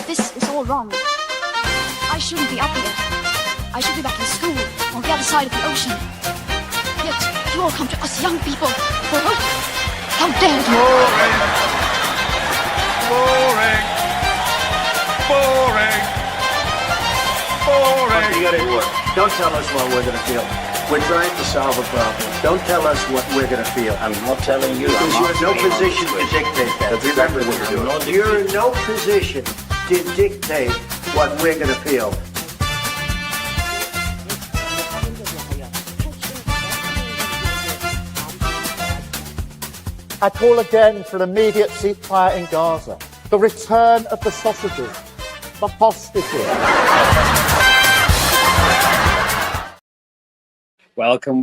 This is all wrong. I shouldn't be up here. I should be back in school on the other side of the ocean. Yet you all come to us young people for hope. How dare you! Boring. Boring. Boring. Okay, get it work. Don't tell us what we're gonna feel. We're trying to solve a problem. Don't tell us what we're gonna feel. I'm not telling you. Because you're in no position to dictate that. Remember what you're doing. You're in no position to dictate what we're gonna feel. I call again for an immediate ceasefire in Gaza, the return of the sausages, the hostages. Welcome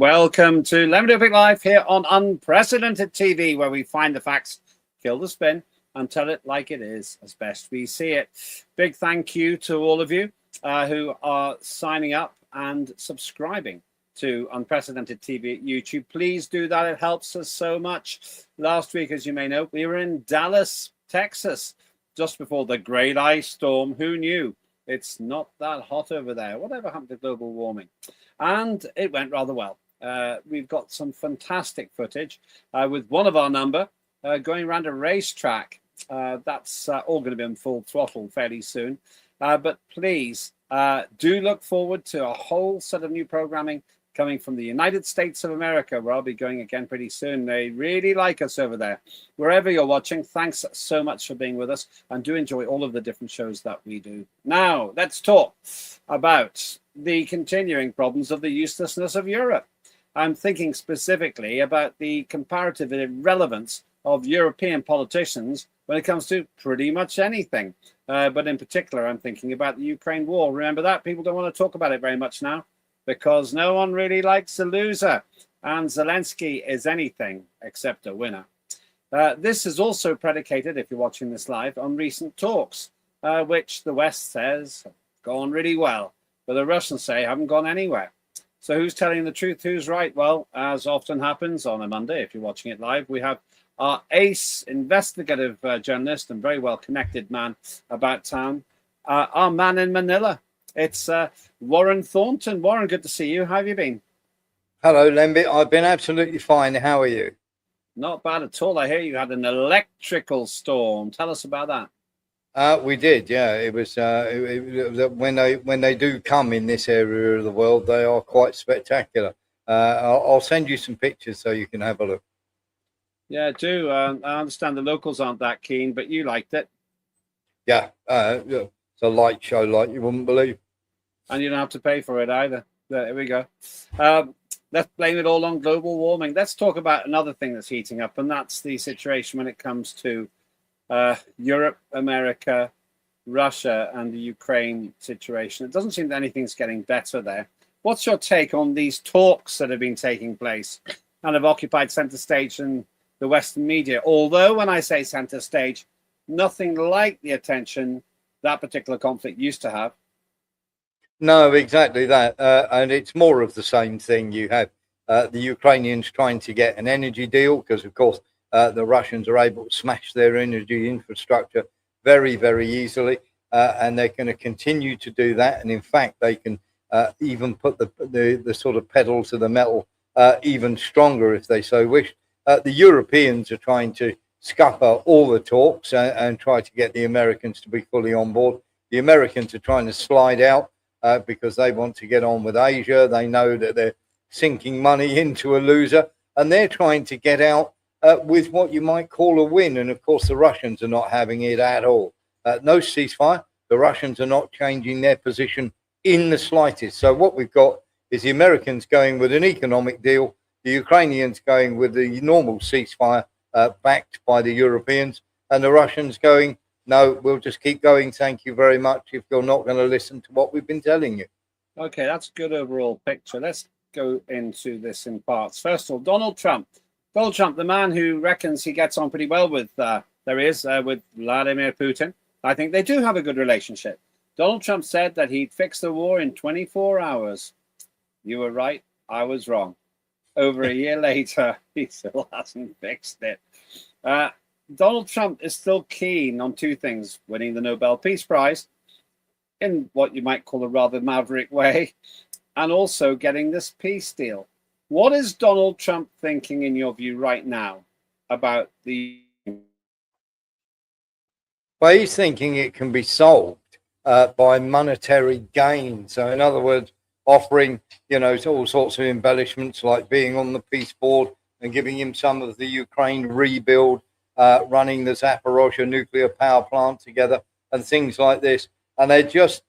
to Lembit Öpik Live here on Unprecedented TV, where we find the facts, kill the spin, and tell it like it is as best we see it. Big thank you to all of you who are signing up and subscribing to Unprecedented TV at YouTube. Please do that. It helps us so much. Last week, as you may know, we were in Dallas, Texas, just before the great ice storm. Who knew? It's not that hot over there. Whatever happened to global warming? And it went rather well. We've got some fantastic footage with one of our number going around a racetrack. That's all going to be on full throttle fairly soon. But please do look forward to a whole set of new programming coming from the United States of America, where I'll be going again pretty soon. They really like us over there. Wherever you're watching, thanks so much for being with us, and do enjoy all of the different shows that we do. Now, let's talk about the continuing problems of the uselessness of Europe. I'm thinking specifically about the comparative irrelevance of European politicians when it comes to pretty much anything. But in particular, I'm thinking about the Ukraine war. Remember that? People don't want to talk about it very much now, because no one really likes a loser, and Zelensky is anything except a winner. This is also predicated, if you're watching this live, on recent talks, which the West says have gone really well, but the Russians say haven't gone anywhere. So who's telling the truth? Who's right? Well, as often happens on a Monday, if you're watching it live, we have our ace investigative journalist and very well-connected man about town, our man in Manila. It's Warren Thornton. Warren, good to see you. How have you been? Hello, Lembit. I've been absolutely fine. How are you? Not bad at all. I hear you had an electrical storm. Tell us about that. We did, yeah. It was when they do come in this area of the world, they are quite spectacular. I'll send you some pictures so you can have a look. Yeah, do. I understand the locals aren't that keen, but you liked it. Yeah, it's a light show like you wouldn't believe. And you don't have to pay for it either. There we go. Let's blame it all on global warming. Let's talk about another thing that's heating up, and that's the situation when it comes to Europe, America, Russia, and the Ukraine situation. It doesn't seem that anything's getting better there. What's your take on these talks that have been taking place and have occupied center stage in the Western media? Although when I say center stage, nothing like the attention that particular conflict used to have. No, exactly that. And it's more of the same thing. You have the Ukrainians trying to get an energy deal because, of course, the Russians are able to smash their energy infrastructure very, very easily. And they're going to continue to do that. And in fact, they can even put the sort of pedal to the metal even stronger if they so wish. The Europeans are trying to scupper all the talks and try to get the Americans to be fully on board. The Americans are trying to slide out because they want to get on with Asia. They know that they're sinking money into a loser, and they're trying to get out with what you might call a win. And of course, the Russians are not having it at all. No ceasefire. The Russians are not changing their position in the slightest. So what we've got is the Americans going with an economic deal, the Ukrainians going with the normal ceasefire backed by the Europeans, and the Russians going, no, we'll just keep going. Thank you very much if you're not going to listen to what we've been telling you. Okay, that's a good overall picture. Let's go into this in parts. First of all, Donald Trump. Donald Trump, the man who reckons he gets on pretty well with, with Vladimir Putin. I think they do have a good relationship. Donald Trump said that he'd fix the war in 24 hours. You were right. I was wrong. Over a year later, he still hasn't fixed it. Donald Trump is still keen on two things: winning the Nobel Peace Prize in what you might call a rather maverick way, and also getting this peace deal. What is Donald Trump thinking, in your view, right now about the... Well, he's thinking it can be solved by monetary gain. So, in other words, offering, all sorts of embellishments like being on the peace board and giving him some of the Ukraine rebuild, running the Zaporozhye nuclear power plant together and things like this. And they're just,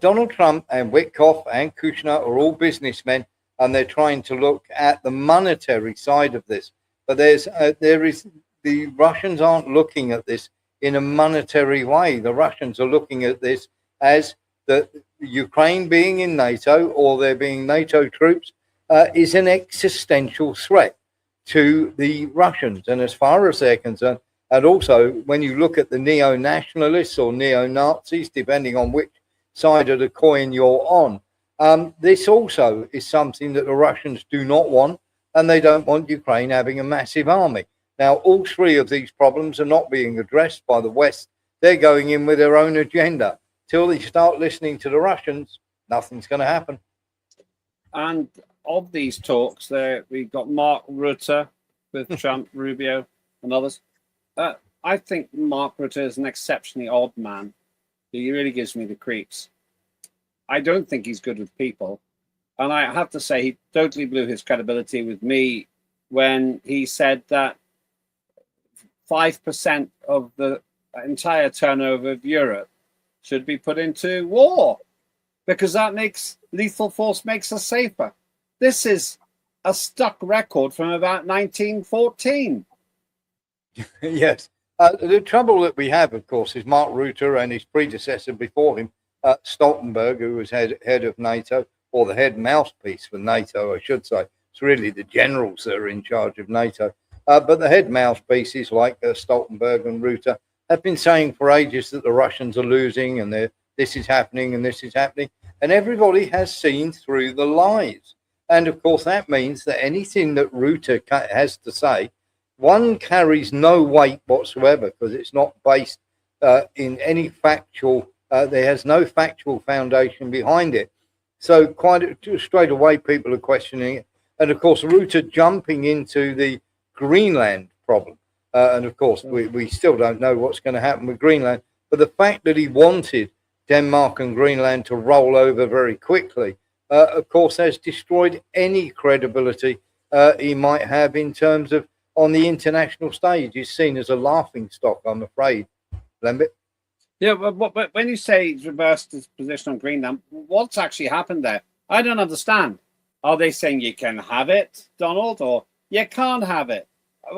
Donald Trump and Witkoff and Kushner are all businessmen, and they're trying to look at the monetary side of this. But the Russians aren't looking at this in a monetary way. The Russians are looking at this as the Ukraine being in NATO, or there being NATO troops, is an existential threat to the Russians. And as far as they're concerned, and also when you look at the neo-nationalists or neo-Nazis, depending on which side of the coin you're on, this also is something that the Russians do not want, and they don't want Ukraine having a massive army. Now, all three of these problems are not being addressed by the West. They're going in with their own agenda. Till they start listening to the Russians, nothing's going to happen. And of these talks, we've got Mark Rutte with Trump, Rubio, and others. I think Mark Rutte is an exceptionally odd man. He really gives me the creeps. I don't think he's good with people. And I have to say, he totally blew his credibility with me when he said that 5% of the entire turnover of Europe should be put into war, because that makes lethal force makes us safer. This is a stuck record from about 1914. Yes. The trouble that we have, of course, is Mark Rutte and his predecessor before him, Stoltenberg, who was head of NATO, or the head mouthpiece for NATO, I should say. It's really the generals that are in charge of NATO. But the head mouthpieces like Stoltenberg and Rutte have been saying for ages that the Russians are losing, and this is happening and this is happening. And everybody has seen through the lies. And of course, that means that anything that Rutte has to say, one, carries no weight whatsoever, because it's not based in any factual, there has no factual foundation behind it. So quite straight away, people are questioning it. And of course, Rutte jumping into the Greenland problem. And of course, we still don't know what's going to happen with Greenland. But the fact that he wanted Denmark and Greenland to roll over very quickly, of course, has destroyed any credibility he might have in terms of on the international stage. He's seen as a laughing stock, I'm afraid. Lembit? Yeah, but when you say he's reversed his position on Greenland, what's actually happened there? I don't understand. Are they saying you can have it, Donald, or you can't have it?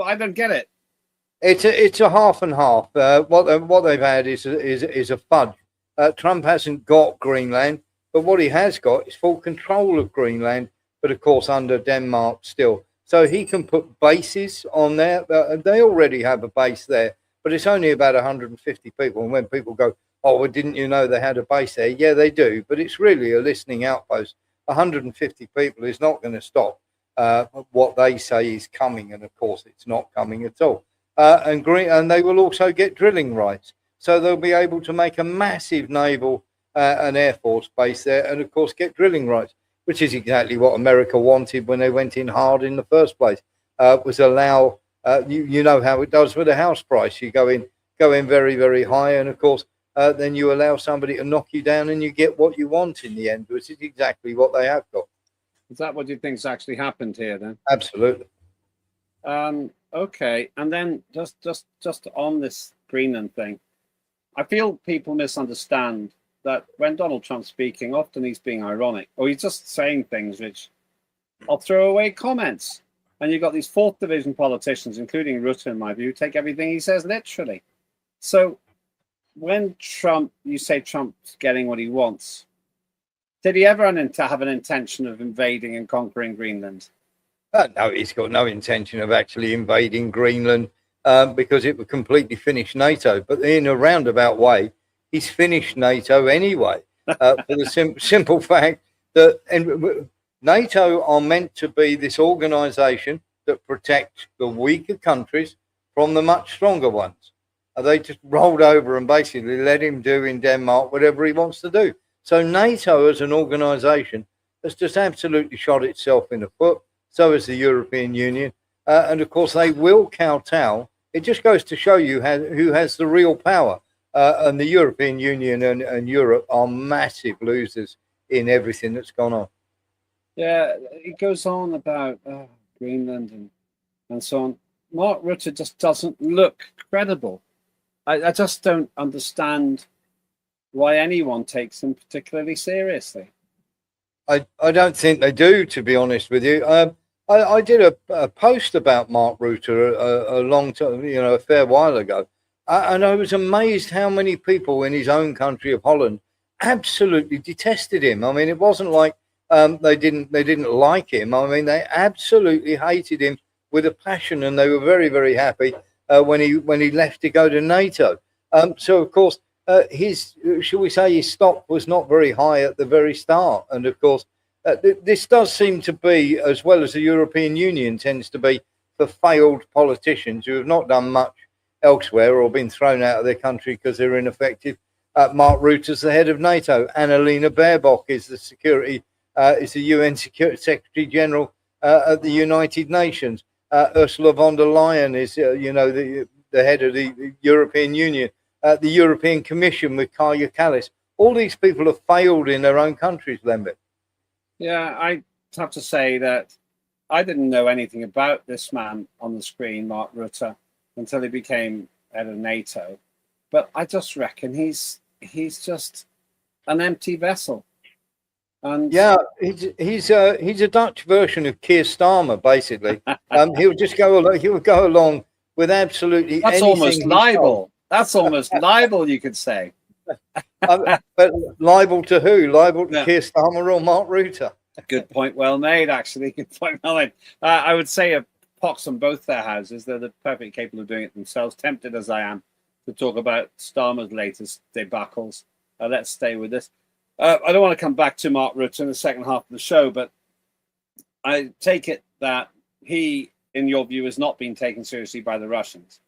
I don't get it. It's a half and half. What they've had is a fudge. Trump hasn't got Greenland, but what he has got is full control of Greenland, but of course under Denmark still. So he can put bases on there. They already have a base there, but it's only about 150 people. And when people go, oh, well, didn't you know they had a base there? Yeah, they do, but it's really a listening outpost. 150 people is not going to stop what they say is coming, and of course it's not coming at all. And they will also get drilling rights, so they'll be able to make a massive naval and air force base there, and of course get drilling rights, which is exactly what America wanted when they went in hard in the first place. Was allow you know how it does with a house price. You go in very, very high, and of course then you allow somebody to knock you down, and you get what you want in the end, which is exactly what they have got. Is that what you think's actually happened here then? Absolutely. Okay, and then just on this Greenland thing, I feel people misunderstand that when Donald Trump's speaking, often he's being ironic, or he's just saying things which are throwaway comments. And you've got these fourth division politicians, including Rutte, in my view, take everything he says literally. So when you say Trump's getting what he wants, did he ever have an intention of invading and conquering Greenland? No, he's got no intention of actually invading Greenland because it would completely finish NATO. But in a roundabout way, he's finished NATO anyway, for the simple fact that NATO are meant to be this organization that protects the weaker countries from the much stronger ones. They just rolled over and basically let him do in Denmark whatever he wants to do. So NATO as an organisation has just absolutely shot itself in the foot. So has the European Union. And of course, they will kowtow. It just goes to show you who has the real power. And the European Union and Europe are massive losers in everything that's gone on. Yeah, it goes on about Greenland and so on. Mark Rutte just doesn't look credible. I just don't understand why anyone takes him particularly seriously. I don't think they do, to be honest with you. I did a post about Mark Rutte a long time, a fair while ago, and I was amazed how many people in his own country of Holland absolutely detested him. I mean, it wasn't like they didn't like him. I mean, they absolutely hated him with a passion, and they were very, very happy when he left to go to NATO. So of course, his stock was not very high at the very start, and of course, this does seem to be, as well as the European Union tends to be, for failed politicians who have not done much elsewhere or been thrown out of their country because they're ineffective. Mark Rutte is the head of NATO. Annalena Baerbock is the UN Secretary General at the United Nations. Ursula von der Leyen is, the head of the European Union. The European Commission with Kaja Kallas. All these people have failed in their own countries, Lembit. Yeah, I have to say that I didn't know anything about this man on the screen, Mark Rutte, until he became head of NATO. But I just reckon he's just an empty vessel. And yeah, he's a Dutch version of Keir Starmer, basically. He'll go along with absolutely that's anything. Almost libel. That's almost libel, you could say. But libel to who? Libel to Keir Starmer or Mark Rutte? Good point, well made. Actually, good point, well made. I would say a pox on both their houses. They're perfectly capable of doing it themselves. Tempted as I am to talk about Starmer's latest debacles. Let's stay with this. I don't want to come back to Mark Rutte in the second half of the show, but I take it that he, in your view, has not been taken seriously by the Russians.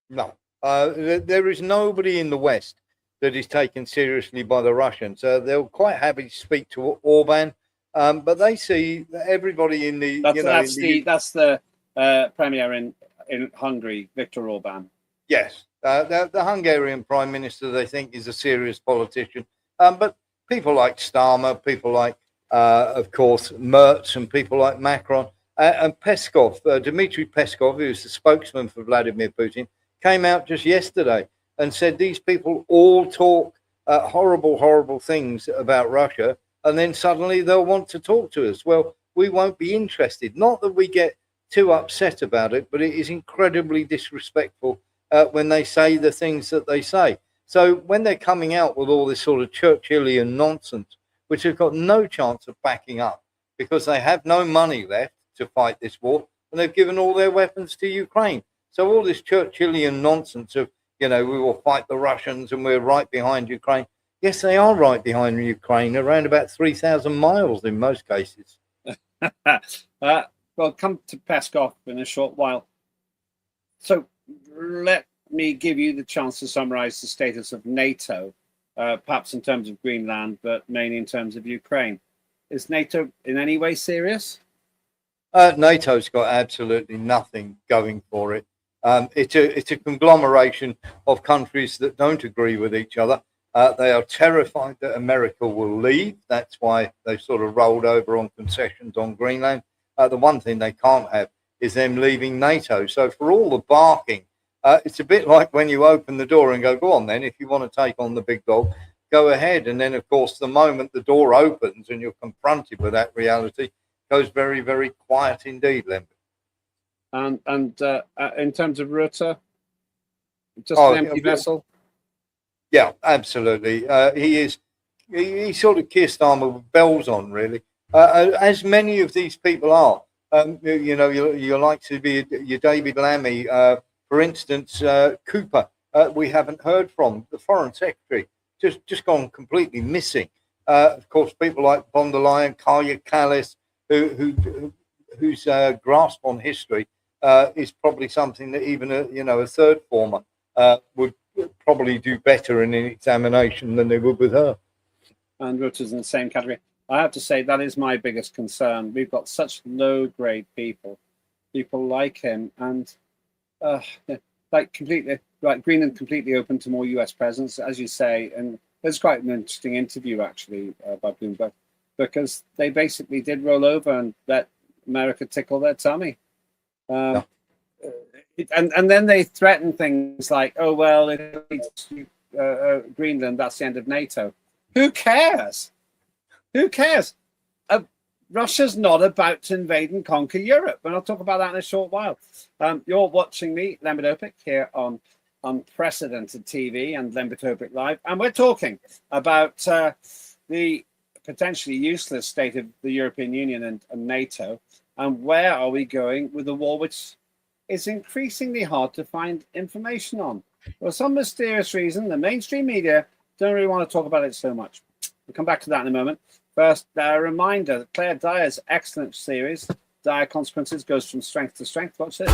No. There is nobody in the West that is taken seriously by the Russians. They're quite happy to speak to Orban, but they see everybody in the... That's the premier in Hungary, Viktor Orban. Yes. The Hungarian Prime Minister, they think, is a serious politician. But people like Starmer, people like, of course, Merz, and people like Macron, and Peskov, Dmitry Peskov, who's the spokesman for Vladimir Putin, came out just yesterday and said these people all talk horrible, horrible things about Russia, and then suddenly they'll want to talk to us. Well, we won't be interested. Not that we get too upset about it, but it is incredibly disrespectful when they say the things that they say. So when they're coming out with all this sort of Churchillian nonsense, which have got no chance of backing up because they have no money left to fight this war, and they've given all their weapons to Ukraine. So all this Churchillian nonsense of, we will fight the Russians and we're right behind Ukraine. Yes, they are right behind Ukraine, around about 3,000 miles in most cases. Well, come to Peskov in a short while. So let me give you the chance to summarize the status of NATO, perhaps in terms of Greenland, but mainly in terms of Ukraine. Is NATO in any way serious? NATO's got absolutely nothing going for it. It's a conglomeration of countries that don't agree with each other. They are terrified that America will leave. That's why they've sort of rolled over on concessions on Greenland. The one thing they can't have is them leaving NATO. So for all the barking, it's a bit like when you open the door and go on then, if you want to take on the big dog, go ahead. And then, of course, the moment the door opens and you're confronted with that reality, goes very, very quiet indeed, Lembit. And in terms of Rutte, just an empty vessel? Yeah, absolutely. He's sort of Keir Starmer with bells on, really. As many of these people are. You like to be your David Lammy, for instance, Cooper. We haven't heard from the Foreign Secretary, just gone completely missing. Of course, people like von der Leyen, Kaja Kallas, whose grasp on history is probably something that even a third former would probably do better in an examination than they would with her. And Rutter's in the same category. I have to say that is my biggest concern. We've got such low-grade people like him, and Greenland completely open to more US presence, as you say. And there's quite an interesting interview actually by Bloomberg, because they basically did roll over and let America tickle their tummy. And then they threaten things like, oh, well, if it leads to Greenland, that's the end of NATO. Who cares? Who cares? Russia's not about to invade and conquer Europe. And I'll talk about that in a short while. You're watching me, Lembit Öpik, here on Unprecedented TV and Lembit Öpik Live. And we're talking about the potentially useless state of the European Union and NATO. And where are we going with a war which is increasingly hard to find information on? For some mysterious reason, the mainstream media don't really want to talk about it so much. We'll come back to that in a moment. First, a reminder that Claire Dyer's excellent series, Dire Consequences, goes from strength to strength. Watch this.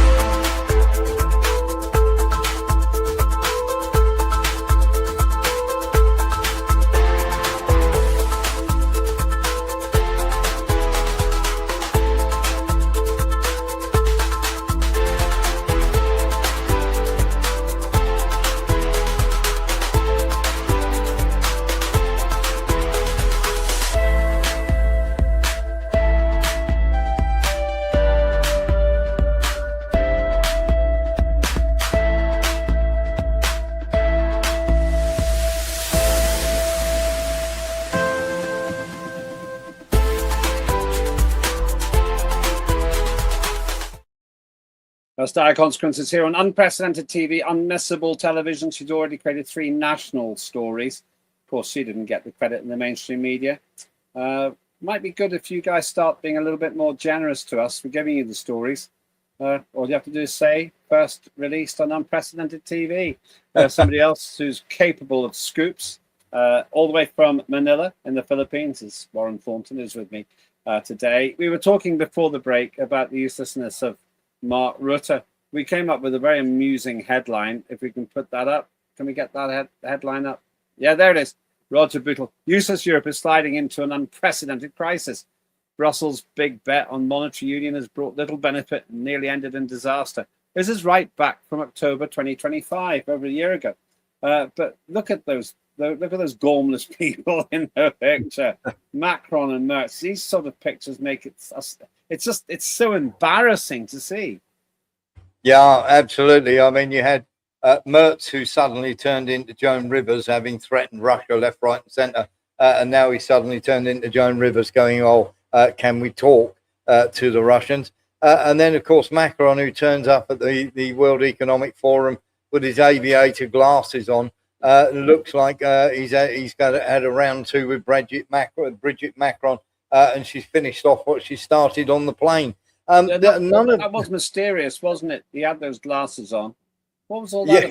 That's Dire Consequences here on Unprecedented TV, Unmissable Television. She's already created 3 national stories. Of course, she didn't get the credit in the mainstream media. Might be good if you guys start being a little bit more generous to us for giving you the stories. All you have to do is say, first released on Unprecedented TV. Somebody else who's capable of scoops, all the way from Manila in the Philippines, is Warren Thornton, who's with me today. We were talking before the break about the uselessness of Mark Rutte. We came up with a very amusing headline. If we can put that up, can we get that headline up? Yeah, there it is. Roger Bootle. Useless Europe is sliding into an unprecedented crisis. Brussels' big bet on monetary union has brought little benefit and nearly ended in disaster. This is right back from October 2025, over a year ago. But look at those gormless people in the picture. Macron and Merz. These sort of pictures make it. It's so embarrassing to see. Yeah, absolutely. I mean, you had Merz, who suddenly turned into Joan Rivers, having threatened Russia left, right, and centre, and now he suddenly turned into Joan Rivers, going, "Oh, can we talk to the Russians?" And then, of course, Macron, who turns up at the World Economic Forum with his aviator glasses on, looks like he's had a round 2 with Brigitte Macron, and she's finished off what she started on the plane. That was mysterious, wasn't it? He had those glasses on. What was all that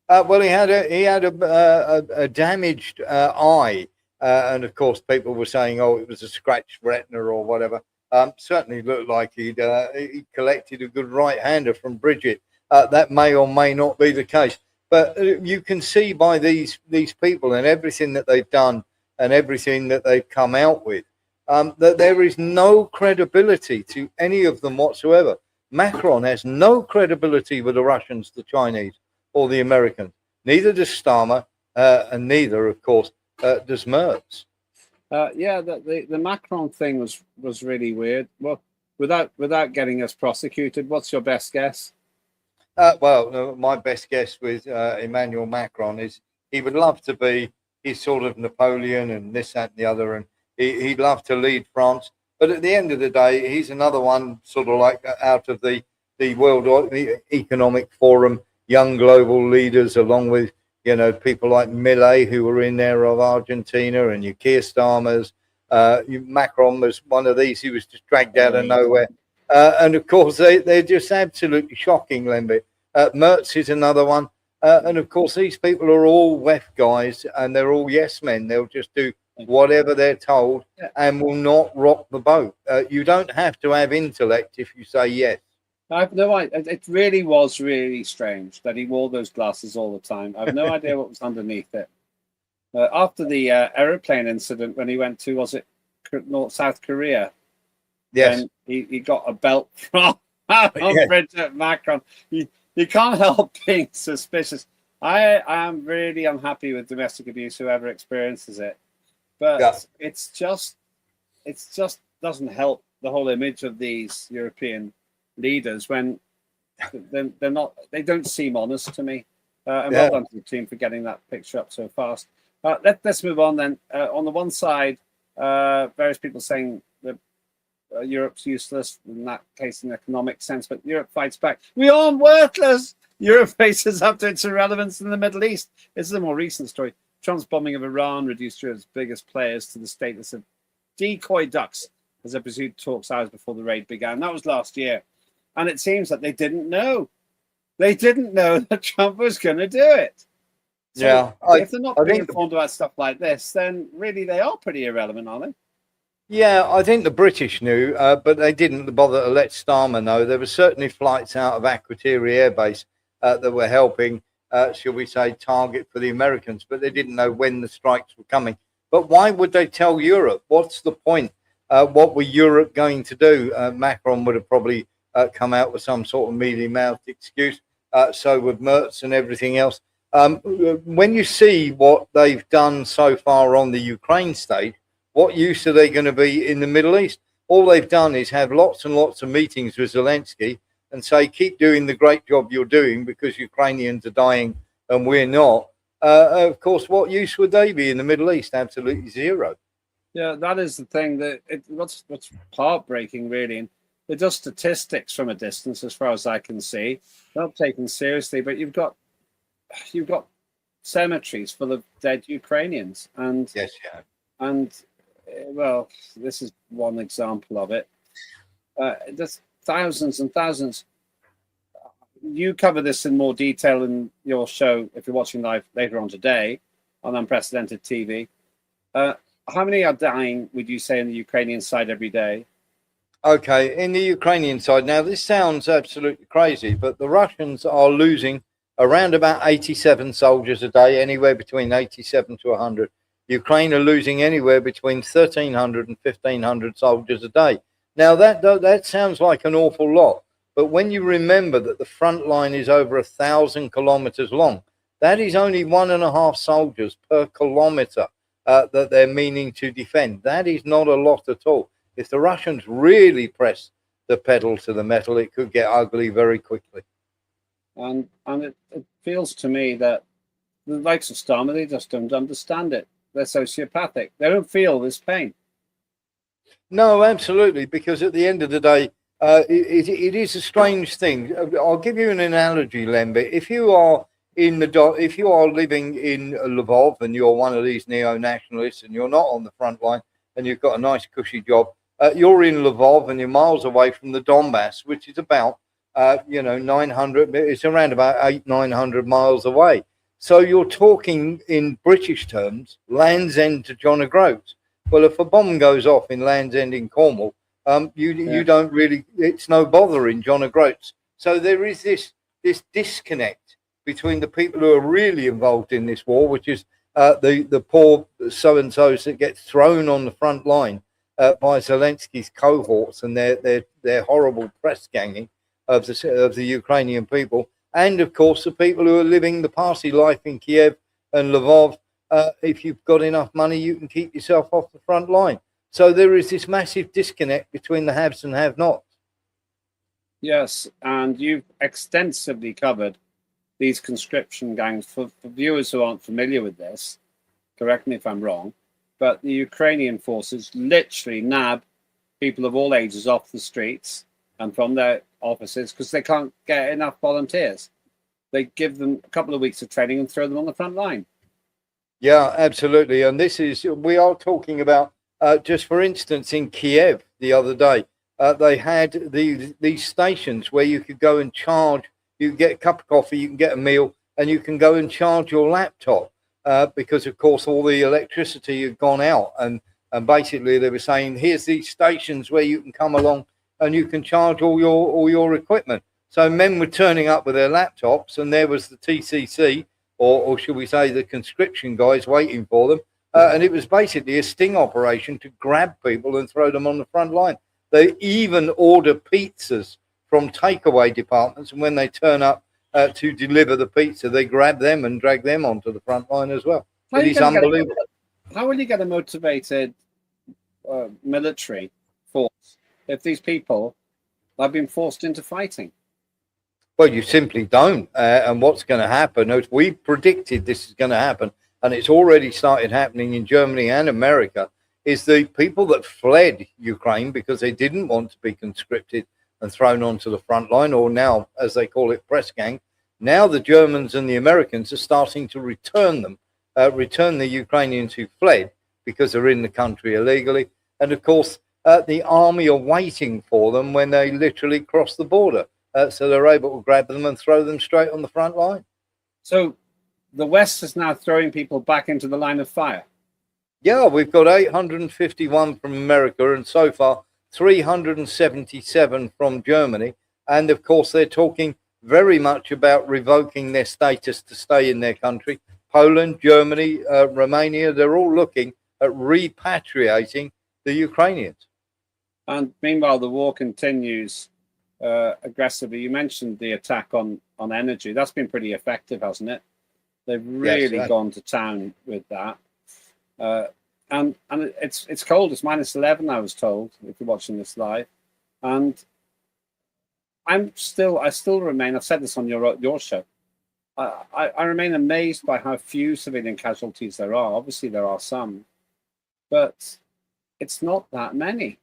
about? Well, he had a damaged eye, and of course, people were saying, "Oh, it was a scratched retina or whatever." Certainly looked like he collected a good right-hander from Brigitte. That may or may not be the case, but you can see by these people and everything that they've done and everything that they've come out with, that there is no credibility to any of them whatsoever. Macron has no credibility with the Russians, the Chinese, or the Americans. Neither does Starmer, and neither, of course, does Merz. The Macron thing was really weird. Well, without getting us prosecuted, what's your best guess? My best guess with Emmanuel Macron is he would love to be his sort of Napoleon and this, that, and the other, and he'd love to lead France. But at the end of the day, he's another one sort of like out of the World Economic Forum, young global leaders, along with, people like Millet, who were in there, of Argentina, and your Keir Starmers. Macron was one of these. He was just dragged out of nowhere. And of course, they're just absolutely shocking, Lembit. Merz is another one. And of course, these people are all WEF guys, and they're all yes men. They'll just do whatever they're told and will not rock the boat. You don't have to have intellect if you say yes. I've no idea. It really was really strange that he wore those glasses all the time. I've no idea what was underneath it. After the aeroplane incident, when he went to, was it South Korea? Yes. Then he got a belt from President Macron. You can't help being suspicious. I am really unhappy with domestic abuse, whoever experiences it. But it's just doesn't help the whole image of these European leaders when they don't seem honest to me. And well done to the team for getting that picture up so fast. Let's move on then. On the one side, various people saying that Europe's useless in that case in economic sense, but Europe fights back. We aren't worthless. Europe faces up to its irrelevance in the Middle East. This is a more recent story. Trump's bombing of Iran reduced Europe's biggest players to the status of decoy ducks as they pursued talks hours before the raid began. That was last year. And it seems that they didn't know. They didn't know that Trump was going to do it. So if they're not being informed about stuff like this, then really they are pretty irrelevant, aren't they? Yeah, I think the British knew, but they didn't bother to let Starmer know. There were certainly flights out of Akrotiri Air Base that were helping, shall we say, target for the Americans, but they didn't know when the strikes were coming. But why would they tell Europe? What's the point? What were Europe going to do? Macron would have probably come out with some sort of mealy-mouthed excuse. So would Merz and everything else. When you see what they've done so far on the Ukraine stage, what use are they going to be in the Middle East? All they've done is have lots and lots of meetings with Zelensky and say, keep doing the great job you're doing because Ukrainians are dying and we're not. Of course, what use would they be in the Middle East? Absolutely zero. Yeah, that is the thing. That what's heartbreaking, really. And they're just statistics from a distance, as far as I can see. They're not taken seriously, but you've got cemeteries full of dead Ukrainians, and well, this is one example of it. There's thousands and thousands. You cover this in more detail in your show if you're watching live later on today on Unprecedented TV. How many are dying, would you say, on the Ukrainian side every day? Okay, in the Ukrainian side, now this sounds absolutely crazy, but the Russians are losing around about 87 soldiers a day, anywhere between 87 to 100. Ukraine are losing anywhere between 1,300 and 1,500 soldiers a day. Now, that sounds like an awful lot, but when you remember that the front line is over 1,000 kilometers long, that is only 1.5 soldiers per kilometer that they're meaning to defend. That is not a lot at all. If the Russians really press the pedal to the metal, it could get ugly very quickly. And it feels to me that the likes of Starmer, they just don't understand it. They're sociopathic. They don't feel this pain. No, absolutely, because at the end of the day, it is a strange thing. I'll give you an analogy, Lembit. If you are living in Lvov and you're one of these neo-nationalists and you're not on the front line and you've got a nice cushy job, you're in Lvov and you're miles away from the Donbass, which is about 900. It's around about 900 miles away. So you're talking in British terms, Land's End to John O'Groats. Well, if a bomb goes off in Land's End in Cornwall, you don't really, it's no bother in John O'Groats. So there is this disconnect between the people who are really involved in this war, which is the poor so-and-sos that get thrown on the front line by Zelensky's cohorts and their horrible press ganging of the Ukrainian people. And, of course, the people who are living the party life in Kiev and Lvov. If you've got enough money, you can keep yourself off the front line. So there is this massive disconnect between the haves and have-nots. Yes, and you've extensively covered these conscription gangs. For viewers who aren't familiar with this, correct me if I'm wrong, but the Ukrainian forces literally nab people of all ages off the streets and from their offices because they can't get enough volunteers. They give them a couple of weeks of training and throw them on the front line. Yeah, absolutely. And we are talking about, just for instance, in Kiev the other day, they had these stations where you could go and charge, you can get a cup of coffee, you can get a meal, and you can go and charge your laptop because, of course, all the electricity had gone out. And basically they were saying, here's these stations where you can come along and you can charge all your equipment. So men were turning up with their laptops, and there was the TCC, or should we say the conscription guys waiting for them. And it was basically a sting operation to grab people and throw them on the front line. They even order pizzas from takeaway departments, and when they turn up to deliver the pizza, they grab them and drag them onto the front line as well. It is unbelievable. How will you get a motivated military force if these people have been forced into fighting? Well, you simply don't. And what's going to happen, as we predicted this is going to happen, and it's already started happening in Germany and America, is the people that fled Ukraine because they didn't want to be conscripted and thrown onto the front line, or now, as they call it, press gang. Now the Germans and the Americans are starting to return them, return the Ukrainians who fled because they're in the country illegally. And of course, the army are waiting for them when they literally cross the border. So they're able to grab them and throw them straight on the front line. So the West is now throwing people back into the line of fire. Yeah, we've got 851 from America, and so far 377 from Germany. And of course, they're talking very much about revoking their status to stay in their country. Poland, Germany, Romania, they're all looking at repatriating the Ukrainians. And meanwhile, the war continues aggressively. You mentioned the attack on energy. That's been pretty effective, hasn't it? They've really gone to town with that. And it's cold. It's -11, I was told, if you're watching this live. And I still remain, I've said this on your show, I remain amazed by how few civilian casualties there are. Obviously, there are some, but it's not that many.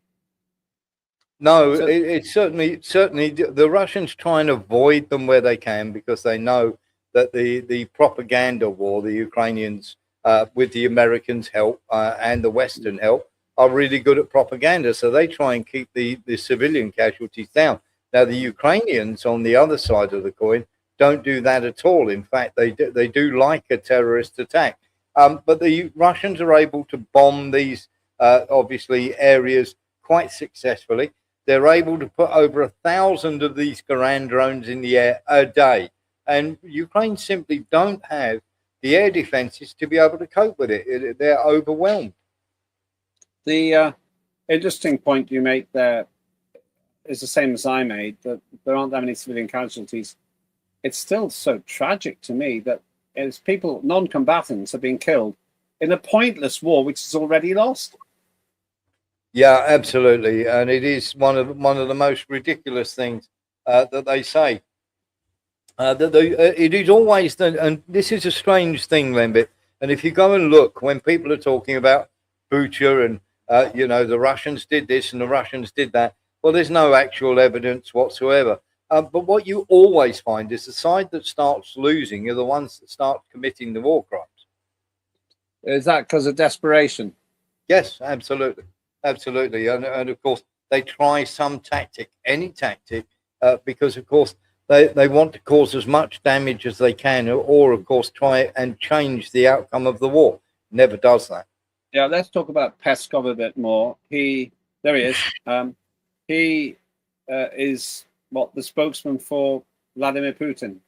No, it's certainly the Russians try and avoid them where they can, because they know that the propaganda war, the Ukrainians, with the Americans' help and the Western help, are really good at propaganda. So they try and keep the civilian casualties down. Now, the Ukrainians, on the other side of the coin, don't do that at all. In fact, they do like a terrorist attack. But the Russians are able to bomb these, obviously, areas quite successfully. They're able to put over 1,000 of these Garand drones in the air a day. And Ukraine simply don't have the air defenses to be able to cope with it. They're overwhelmed. The interesting point you make there is the same as I made, that there aren't that many civilian casualties. It's still so tragic to me that it's people, non-combatants, are being killed in a pointless war which is already lost. Yeah, absolutely, and it is one of the most ridiculous things that they say. It is always, and this is a strange thing, Lembit. And if you go and look, when people are talking about Bucha and the Russians did this and the Russians did that, well, there's no actual evidence whatsoever. But what you always find is the side that starts losing are the ones that start committing the war crimes. Is that because of desperation? Yes, absolutely. Absolutely. And of course, they try some tactic, any tactic, because, of course, they want to cause as much damage as they can, or, of course, try and change the outcome of the war. Never does that. Yeah, let's talk about Peskov a bit more. There he is. He is the spokesman for Vladimir Putin.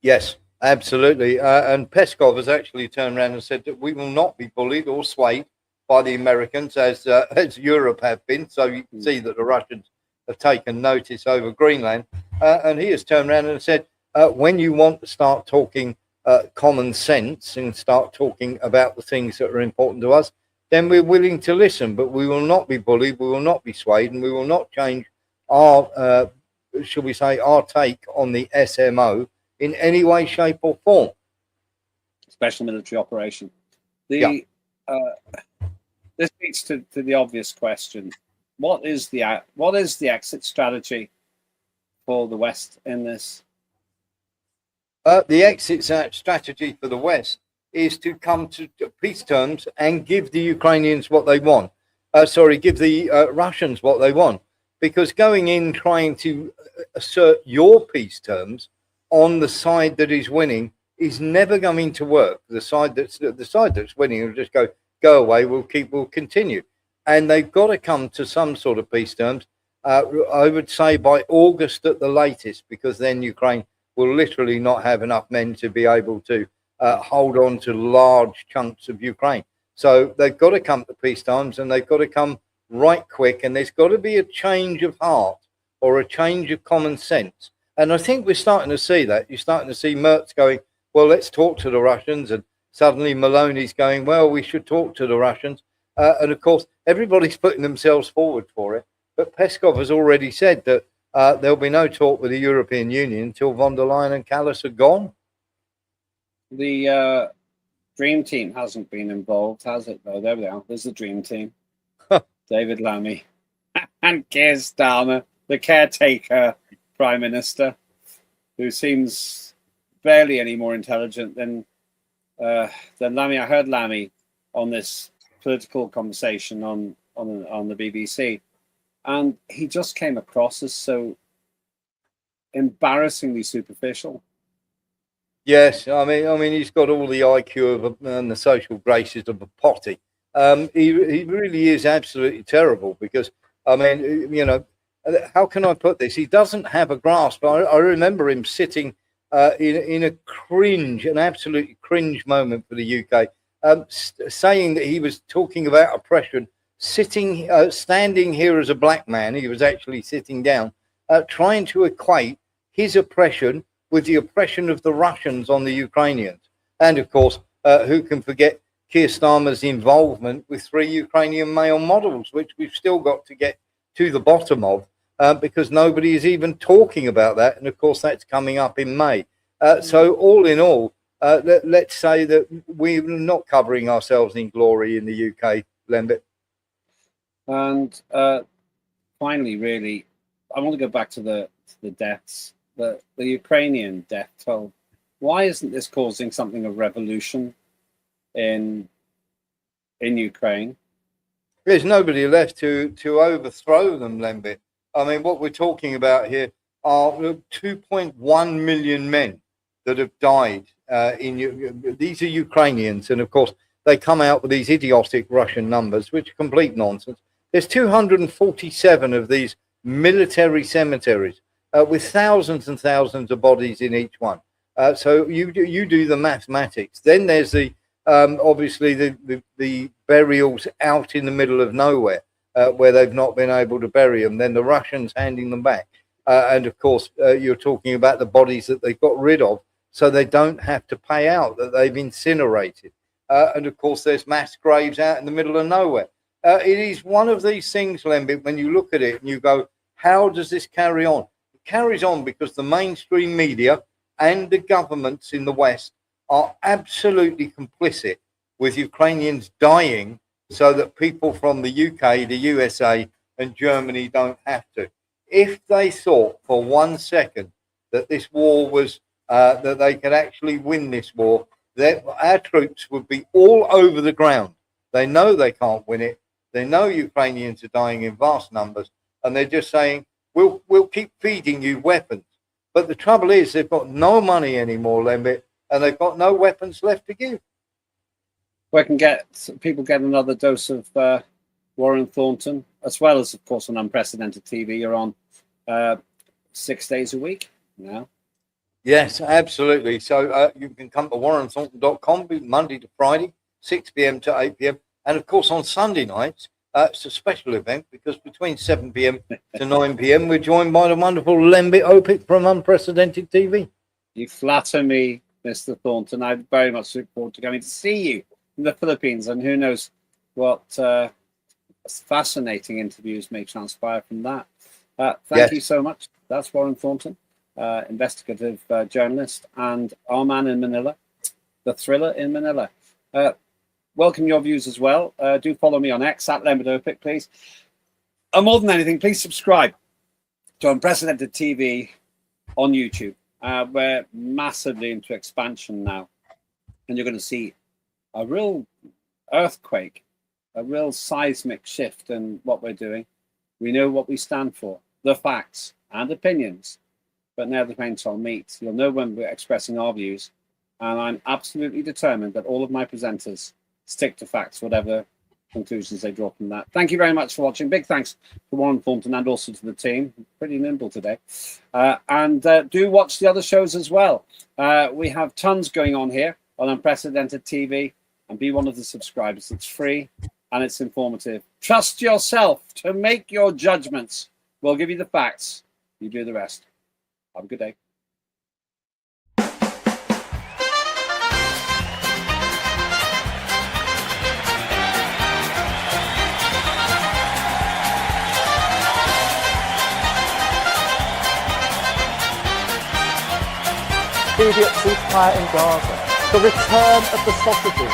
Yes, absolutely. And Peskov has actually turned around and said that we will not be bullied or swayed by the Americans as Europe have been. So you can see that the Russians have taken notice over Greenland. And he has turned around and said, when you want to start talking common sense and start talking about the things that are important to us, then we're willing to listen, but we will not be bullied, we will not be swayed, and we will not change our, shall we say, our take on the SMO in any way, shape or form. Special military operation. This leads to the obvious question. What is the exit strategy for the West in this? The exit strategy for the West is to come to peace terms and give the Ukrainians what they want. Give the Russians what they want. Because going in trying to assert your peace terms on the side that is winning is never going to work. The side that's winning will just go away. We'll continue, and they've got to come to some sort of peace terms. I would say by August at the latest, because then Ukraine will literally not have enough men to be able to hold on to large chunks of Ukraine. So they've got to come to peace times, and they've got to come right quick, and there's got to be a change of heart or a change of common sense. And I think we're starting to see that. You're starting to see Merz going, well, let's talk to the Russians, and suddenly Maloney's going, well, we should talk to the Russians. And of course, everybody's putting themselves forward for it. But Peskov has already said that there'll be no talk with the European Union until von der Leyen and Callas are gone. The Dream Team hasn't been involved, has it, though? There we are. There's the Dream Team. David Lammy and Keir Starmer, the caretaker Prime Minister, who seems barely any more intelligent than Lammy. I heard Lammy on this political conversation on the BBC, and he just came across as so embarrassingly superficial. Yes, I mean, he's got all the IQ and the social graces of a potty. He really is absolutely terrible because, I mean, you know, how can I put this? He doesn't have a grasp. I remember him sitting in a cringe, an absolute cringe moment for the UK, saying that he was talking about oppression, standing here as a black man. He was actually sitting down, trying to equate his oppression with the oppression of the Russians on the Ukrainians. And of course, who can forget Keir Starmer's involvement with 3 Ukrainian male models, which we've still got to get to the bottom of, because nobody is even talking about that. And of course, that's coming up in May. So all in all, let's say that we're not covering ourselves in glory in the UK, Lembit. And finally, really, I want to go back to the deaths, the Ukrainian death toll. Why isn't this causing something of revolution in Ukraine? There's nobody left to overthrow them, Lembit. I mean, what we're talking about here are 2.1 million men that have died. These are Ukrainians, and of course, they come out with these idiotic Russian numbers, which are complete nonsense. There's 247 of these military cemeteries with thousands and thousands of bodies in each one. So you do the mathematics. Then there's the obviously the burials out in the middle of nowhere where they've not been able to bury them. Then the Russians handing them back, and of course you're talking about the bodies that they've got rid of, so they don't have to pay out, that they've incinerated. And of course there's mass graves out in the middle of nowhere. It is one of these things, Lembit, when you look at it and you go, how does this carry on? It carries on because the mainstream media and the governments in the West are absolutely complicit with Ukrainians dying so that people from the UK, the USA and Germany don't have to. If they thought for 1 second that this war was, that they could actually win this war, that our troops would be all over the ground. They know they can't win it. They know Ukrainians are dying in vast numbers, and they're just saying, we'll keep feeding you weapons. But the trouble is they've got no money anymore, Lembit, and they've got no weapons left to give. Where can people get another dose of Warren Thornton, as well as, of course, on Unprecedented TV? You're on 6 days a week now. Yes, absolutely. So you can come to warrenthornton.com Monday to Friday, 6 p.m. to 8 p.m. And of course, on Sunday nights, it's a special event because between 7 p.m. to 9 p.m., we're joined by the wonderful Lembit Öpik from Unprecedented TV. You flatter me, Mr. Thornton. I very much look forward to coming to see you in the Philippines, and who knows what fascinating interviews may transpire from that. Thank you so much. That's Warren Thornton, investigative journalist, and our man in Manila, the thriller in Manila. Welcome your views as well. Do follow me on X at Lembit Öpik, please. And more than anything, please subscribe to Unprecedented TV on YouTube. We're massively into expansion now, and you're going to see a real earthquake, a real seismic shift in what we're doing. We know what we stand for, the facts and opinions, but now the paints all meet. You'll know when we're expressing our views, and I'm absolutely determined that all of my presenters stick to facts, whatever conclusions they draw from that. Thank you very much for watching. Big thanks to Warren Thornton and also to the team. Pretty nimble today. And do watch the other shows as well. We have tons going on here on Unprecedented TV, and be one of the subscribers. It's free and it's informative. Trust yourself to make your judgments. We'll give you the facts. You do the rest. Have a good day. Immediate ceasefire in Gaza. The return of the sausages.